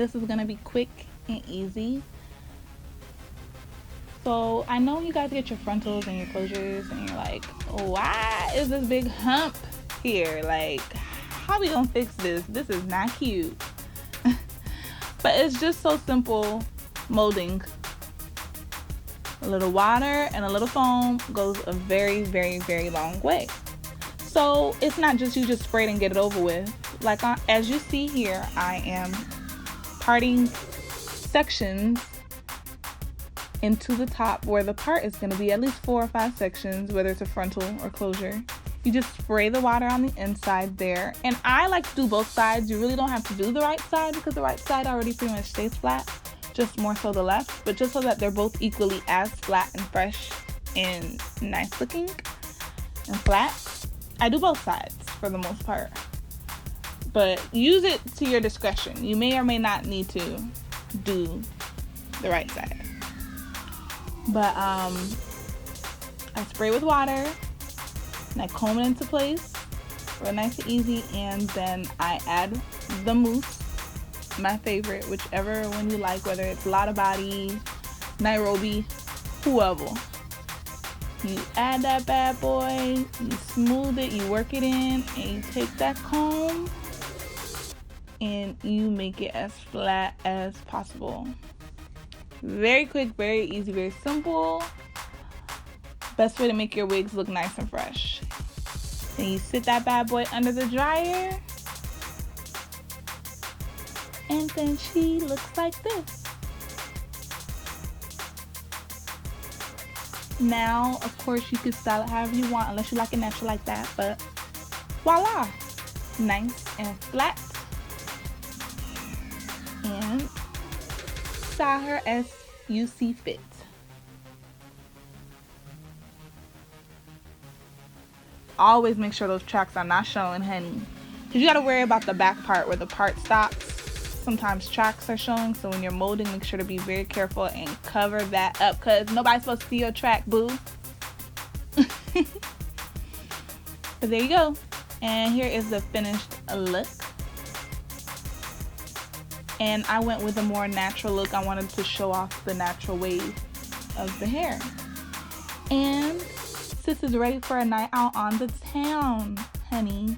this is gonna be quick and easy. So I know you guys get your frontals and your closures and you're like, why is this big hump here? Like, how we gonna fix this? This is not cute. But it's just so simple molding. A little water and a little foam goes a very, very, very long way. So it's not just you just spray it and get it over with. Like as you see here, I am parting sections into the top where the part is going to be at least 4 or 5 sections, whether it's a frontal or closure. You just spray the water on the inside there. And I like to do both sides. You really don't have to do the right side because the right side already pretty much stays flat, just more so the left, but just so that they're both equally as flat and fresh and nice looking and flat. I do both sides for the most part, but use it to your discretion. You may or may not need to do the right side. But I spray with water and I comb it into place real nice and easy, and then I add the mousse, my favorite, whichever one you like, whether it's Lotta Body, Nairobi, whoever. You add that bad boy, you smooth it, you work it in, and you take that comb and you make it as flat as possible. Very quick, very easy, very simple. Best way to make your wigs look nice and fresh. Then you sit that bad boy under the dryer, and then she looks like this. Now, of course, you can style it however you want, unless you like it natural like that, but voila, nice and flat. And style her as you see fit. Always make sure those tracks are not showing, honey, because you got to worry about the back part where the part stops. Sometimes tracks are showing, so when you're molding, make sure to be very careful and cover that up, because nobody's supposed to see your track, boo. But there you go, and here is the finished look. And I went with a more natural look. I wanted to show off the natural wave of the hair. And sis is ready for a night out on the town, honey.